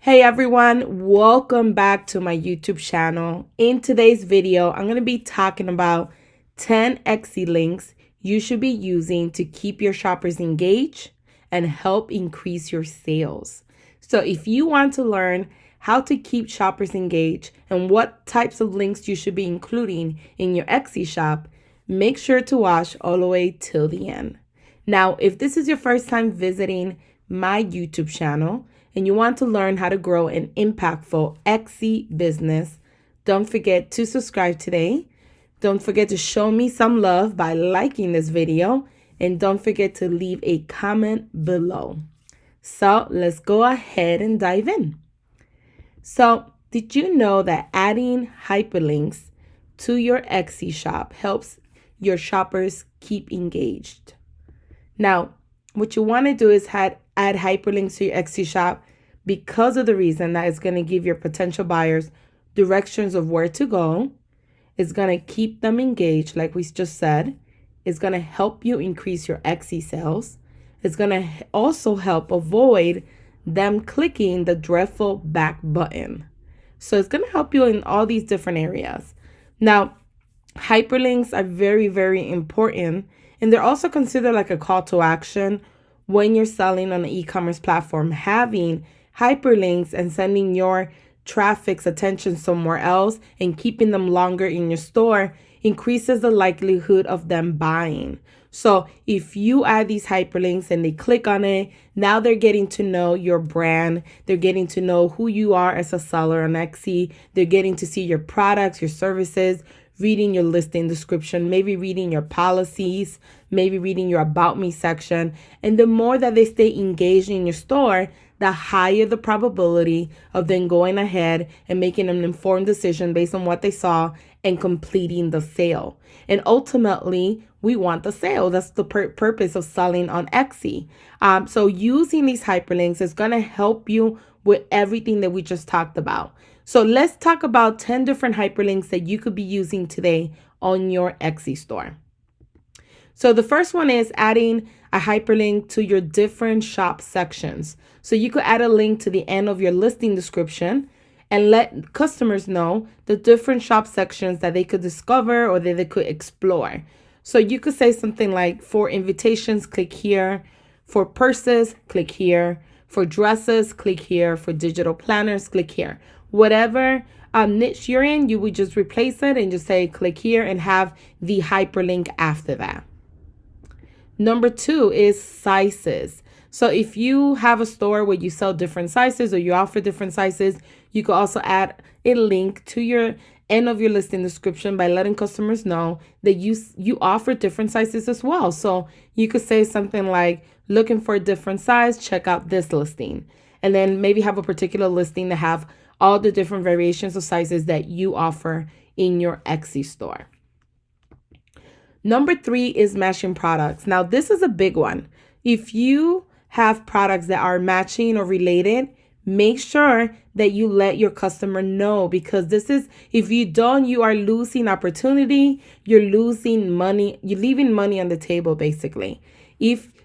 Hey everyone, welcome back to my YouTube channel. In today's video, I'm going to be talking about 10 Etsy links you should be using to keep your shoppers engaged and help increase your sales. So if you want to learn how to keep shoppers engaged and what types of links you should be including in your Etsy shop, make sure to watch all the way till the end. Now, if this is your first time visiting my YouTube channel, and you want to learn how to grow an impactful Etsy business, don't forget to subscribe today. Don't forget to show me some love by liking this video, and don't forget to leave a comment below. So let's go ahead and dive in. So did you know that adding hyperlinks to your Etsy shop helps your shoppers keep engaged? Now, what you want to do is add hyperlinks to your Etsy shop because of the reason that it's going to give your potential buyers directions of where to go. It's going to keep them engaged, like we just said. It's going to help you increase your Etsy sales. It's going to also help avoid them clicking the dreadful back button. So it's going to help you in all these different areas. Now, hyperlinks are very, very important. And they're also considered like a call to action when you're selling on an e-commerce platform. Having hyperlinks and sending your traffic's attention somewhere else and keeping them longer in your store increases the likelihood of them buying. So if you add these hyperlinks and they click on it, now they're getting to know your brand. They're getting to know who you are as a seller on Etsy. They're getting to see your products, your services, reading your listing description, maybe reading your policies, maybe reading your About Me section. And the more that they stay engaged in your store, the higher the probability of them going ahead and making an informed decision based on what they saw and completing the sale. And ultimately, we want the sale. That's the purpose of selling on Etsy. So using these hyperlinks is going to help you with everything that we just talked about. So let's talk about 10 different hyperlinks that you could be using today on your Etsy store. So the first one is adding a hyperlink to your different shop sections. So you could add a link to the end of your listing description and let customers know the different shop sections that they could discover or that they could explore. So you could say something like, for invitations, click here. For purses, click here. For dresses, click here. For digital planners, click here. Whatever niche you're in, you would just replace it and just say click here and have the hyperlink after that. Number 2 is sizes. So if you have a store where you sell different sizes or you offer different sizes, you could also add a link to your end of your listing description by letting customers know that you offer different sizes as well. So you could say something like, looking for a different size, check out this listing. And then maybe have a particular listing to have all the different variations of sizes that you offer in your Etsy store. Number 3 is matching products. Now, this is a big one. If you have products that are matching or related, make sure that you let your customer know, because this is, if you don't, you are losing opportunity, you're losing money, you're leaving money on the table basically.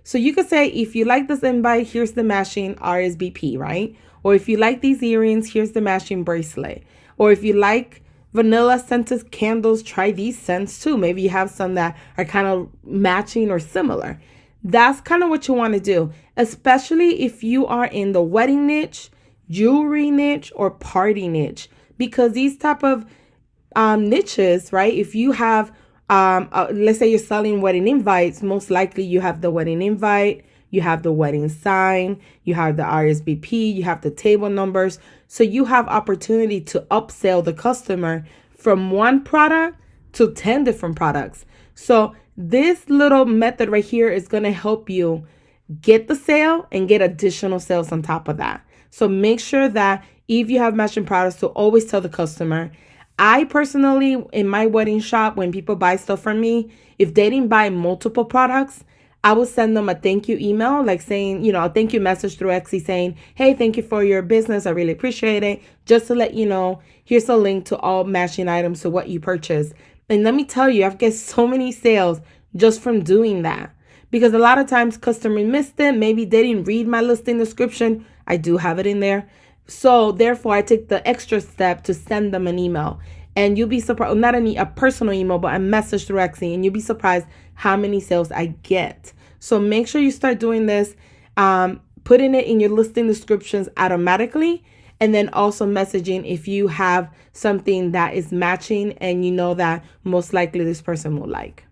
So you could say, if you like this invite, here's the matching RSVP, right? Or if you like these earrings, here's the matching bracelet. Or if you like vanilla scented candles, try these scents too. Maybe you have some that are kind of matching or similar. That's kind of what you want to do, especially if you are in the wedding niche, jewelry niche, or party niche, because these type of niches, right? If you have, let's say you're selling wedding invites, most likely you have the wedding invite, you have the wedding sign, you have the RSVP, you have the table numbers. So you have opportunity to upsell the customer from one product to 10 different products. So this little method right here is going to help you get the sale and get additional sales on top of that. So make sure that if you have matching products, to always tell the customer. I personally, in my wedding shop, when people buy stuff from me, if they didn't buy multiple products, I will send them a thank you email, like saying, a thank you message through Etsy saying, hey, thank you for your business. I really appreciate it. Just to let you know, here's a link to all matching items to what you purchased. And let me tell you, I've get so many sales just from doing that, because a lot of times customers missed it. Maybe they didn't read my listing description. I do have it in there. So therefore, I take the extra step to send them an email. And you'll be surprised, not a personal email, but a message through Etsy. And you'll be surprised how many sales I get. So make sure you start doing this, putting it in your listing descriptions automatically. And then also messaging if you have something that is matching and you know that most likely this person will like.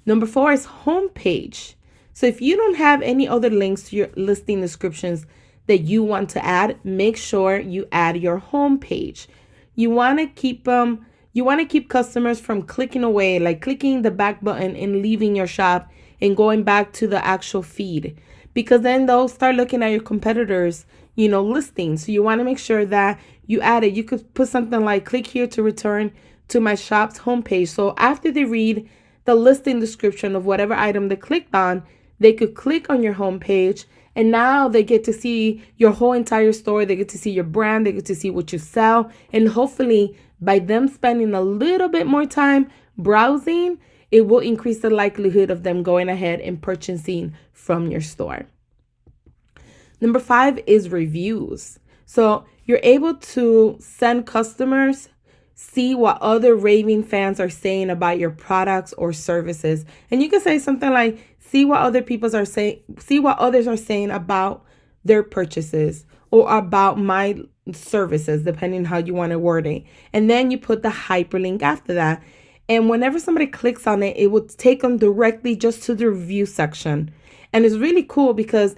Number 4 is homepage. So if you don't have any other links to your listing descriptions that you want to add, make sure you add your homepage. You want to keep customers from clicking away, like clicking the back button and leaving your shop and going back to the actual feed, because then they'll start looking at your competitors, listings. So you want to make sure that you add it. You could put something like, click here to return to my shop's homepage. So after they read the listing description of whatever item they clicked on, they could click on your homepage, and now they get to see your whole entire store. They get to see your brand. They get to see what you sell. And hopefully by them spending a little bit more time browsing, it will increase the likelihood of them going ahead and purchasing from your store. Number 5 is reviews. So you're able to send customers see what other raving fans are saying about your products or services. And you can say something like, see what others are saying about their purchases or about my services, depending how you want to word it. And then you put the hyperlink after that. And whenever somebody clicks on it, it will take them directly just to the review section. And it's really cool because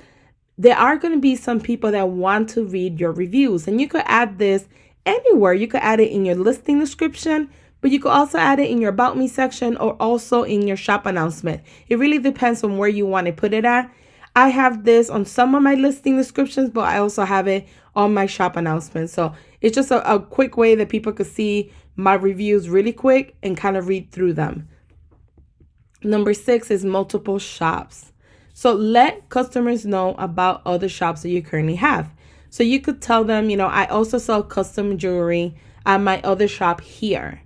there are going to be some people that want to read your reviews, and you could add this anywhere. You could add it in your listing description, but you could also add it in your About Me section or also in your shop announcement. It really depends on where you want to put it at. I have this on some of my listing descriptions, but I also have it on my shop announcement. So it's just a quick way that people could see my reviews really quick and kind of read through them. Number 6 is multiple shops. So let customers know about other shops that you currently have. So you could tell them, I also sell custom jewelry at my other shop here.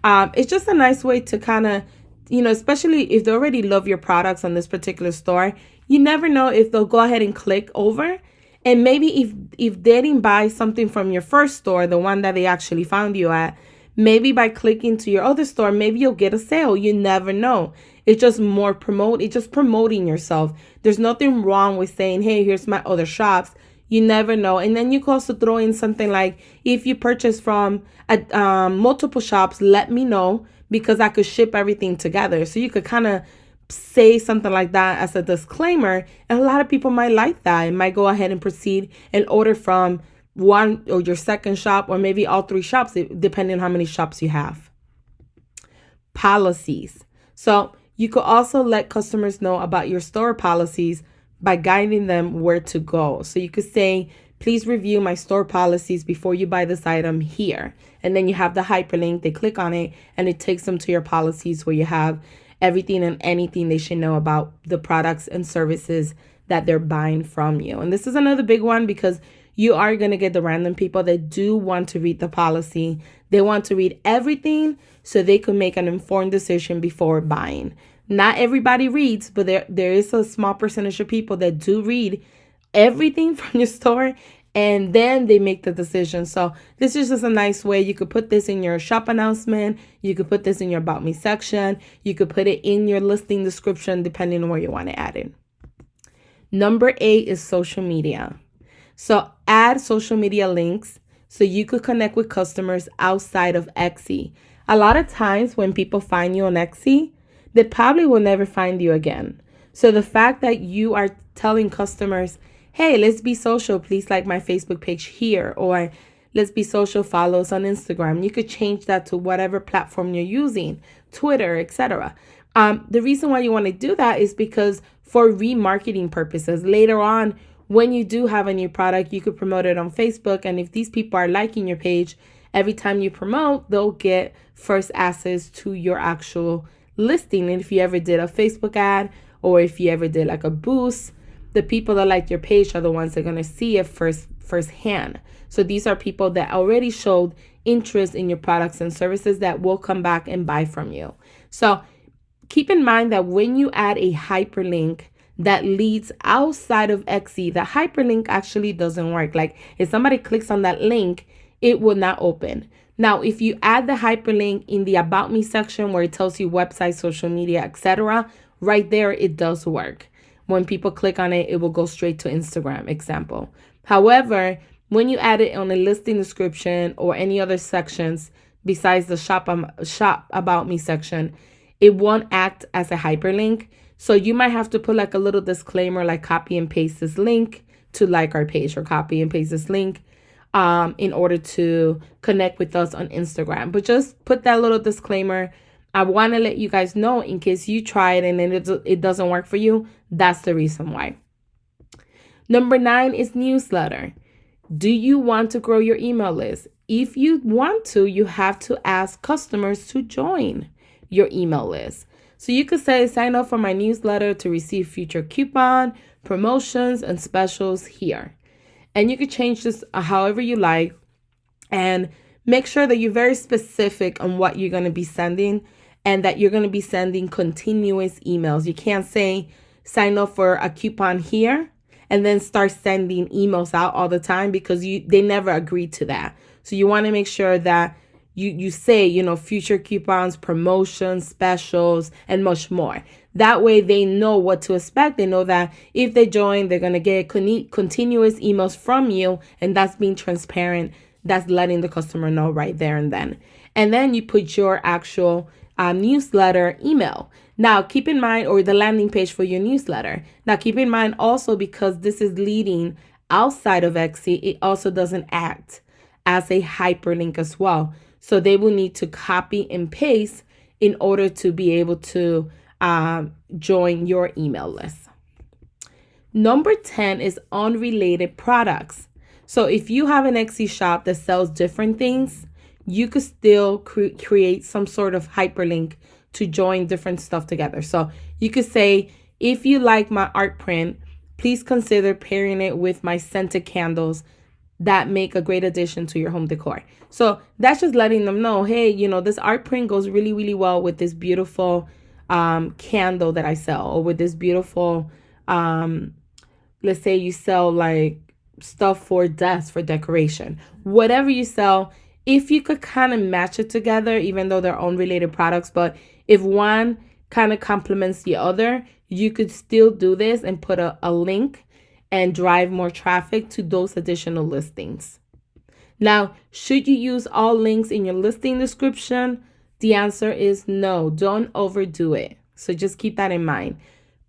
It's just a nice way to kind of, especially if they already love your products on this particular store, you never know if they'll go ahead and click over. And maybe if they didn't buy something from your first store, the one that they actually found you at, maybe by clicking to your other store, maybe you'll get a sale. You never know. It's just promoting yourself. There's nothing wrong with saying, hey, here's my other shops. You never know. And then you can also throw in something like, if you purchase from multiple shops, let me know because I could ship everything together. So you could kind of say something like that as a disclaimer. And a lot of people might like that and might go ahead and proceed and order from one or your second shop or maybe all 3 shops, depending on how many shops you have. Policies. So you could also let customers know about your store policies by guiding them where to go. So you could say, please review my store policies before you buy this item here. And then you have the hyperlink, they click on it, and it takes them to your policies where you have everything and anything they should know about the products and services that they're buying from you. And this is another big one because you are going to get the random people that do want to read the policy. They want to read everything so they can make an informed decision before buying. Not everybody reads, but there is a small percentage of people that do read everything from your store and then they make the decision. So this is just a nice way. You could put this in your shop announcement. You could put this in your About Me section. You could put it in your listing description, depending on where you want to add it. Number 8 is social media. So add social media links so you could connect with customers outside of Etsy. A lot of times when people find you on Etsy, they probably will never find you again. So the fact that you are telling customers, hey, let's be social, please like my Facebook page here, or let's be social, follow us on Instagram. You could change that to whatever platform you're using, Twitter, etc. The reason why you want to do that is because for remarketing purposes, later on, when you do have a new product, you could promote it on Facebook. And if these people are liking your page, every time you promote, they'll get first access to your actual listing. And if you ever did a Facebook ad or if you ever did like a boost, the people that like your page are the ones that are going to see it firsthand. So these are people that already showed interest in your products and services that will come back and buy from you. So keep in mind that when you add a hyperlink that leads outside of Etsy, the hyperlink actually doesn't work. Like if somebody clicks on that link, it will not open. Now, if you add the hyperlink in the About Me section where it tells you website, social media, etc., right there, it does work. When people click on it, it will go straight to Instagram, example. However, when you add it on a listing description or any other sections besides the shop About Me section, it won't act as a hyperlink. So you might have to put like a little disclaimer, like copy and paste this link to like our page, or copy and paste this link in order to connect with us on Instagram. But just put that little disclaimer. I want to let you guys know in case you try it and then it doesn't work for you. That's the reason why. Number 9 is newsletter. Do you want to grow your email list? If you want to, you have to ask customers to join your email list. So you could say, sign up for my newsletter to receive future coupon, promotions, and specials here. And you could change this however you like, and make sure that you're very specific on what you're going to be sending, and that you're going to be sending continuous emails. You can't say sign up for a coupon here and then start sending emails out all the time, because they never agreed to that. So you want to make sure that you say, future coupons, promotions, specials, and much more. That way they know what to expect. They know that if they join, they're going to get continuous emails from you, and that's being transparent. That's letting the customer know right there and then. And then you put your actual newsletter email. Now, keep in mind, or the landing page for your newsletter. Now, keep in mind also, because this is leading outside of Etsy, it also doesn't act as a hyperlink as well. So they will need to copy and paste in order to be able to join your email list. Number 10 is unrelated products. So if you have an Etsy shop that sells different things, you could still create some sort of hyperlink to join different stuff together. So you could say, if you like my art print, please consider pairing it with my scented candles that make a great addition to your home decor. So that's just letting them know, hey, this art print goes really, really well with this beautiful candle that I sell, or with this beautiful, let's say you sell like stuff for desks for decoration. Whatever you sell, if you could kind of match it together, even though they're unrelated products, but if one kind of complements the other, you could still do this and put a link and drive more traffic to those additional listings. Now, should you use all links in your listing description? The answer is no. Don't overdo it. So just keep that in mind.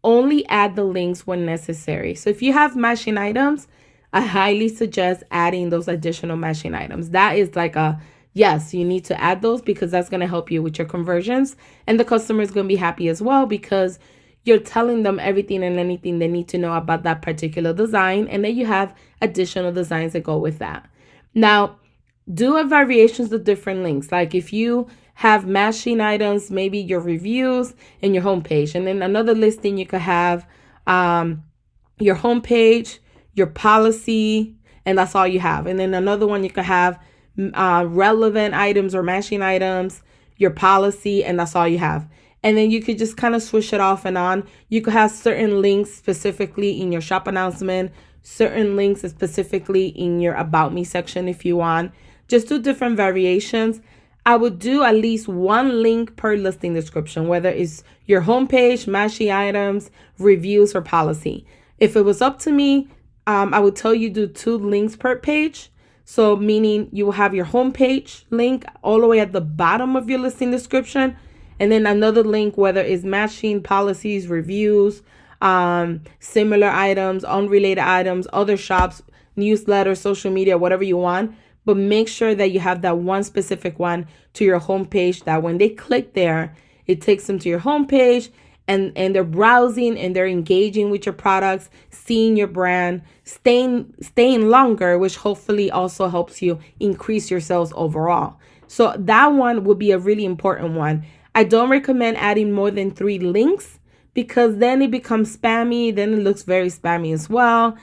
Only add the links when necessary. So if you have matching items, I highly suggest adding those additional matching items. That is like yes, you need to add those, because that's going to help you with your conversions. And the customer is going to be happy as well, because you're telling them everything and anything they need to know about that particular design. And then you have additional designs that go with that. Now, do a variations of different links. Like if you have matching items, maybe your reviews and your homepage. And then another listing, you could have your homepage, your policy, and that's all you have. And then another one, you could have relevant items or matching items, your policy, and that's all you have. And then you could just kind of switch it off and on. You could have certain links specifically in your shop announcement, certain links specifically in your About Me section if you want. Just do different variations. I would do at least one link per listing description, whether it's your homepage, matching items, reviews, or policy. If it was up to me, I would tell you do 2 links per page. So meaning you will have your homepage link all the way at the bottom of your listing description, and then another link, whether it's matching, policies, reviews, similar items, unrelated items, other shops, newsletter, social media, whatever you want. But make sure that you have that one specific one to your homepage, that when they click there, it takes them to your homepage, and they're browsing and they're engaging with your products, seeing your brand, staying longer, which hopefully also helps you increase your sales overall. So that one would be a really important one. I don't recommend adding more than 3 links, because then it becomes spammy. Then it looks very spammy as well.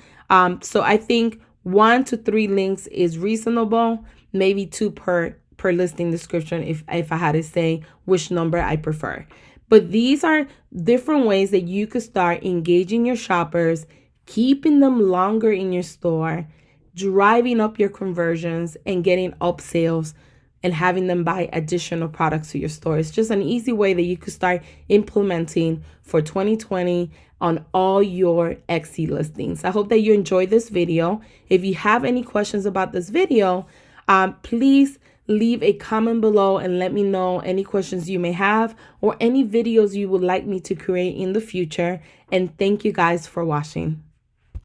So I think 1 to 3 links is reasonable. Maybe 2 per listing description if I had to say which number I prefer. But these are different ways that you could start engaging your shoppers, keeping them longer in your store, driving up your conversions, and getting up sales and having them buy additional products to your store. It's just an easy way that you could start implementing for 2020 on all your Etsy listings. I hope that you enjoyed this video. If you have any questions about this video, please leave a comment below and let me know any questions you may have or any videos you would like me to create in the future. And thank you guys for watching.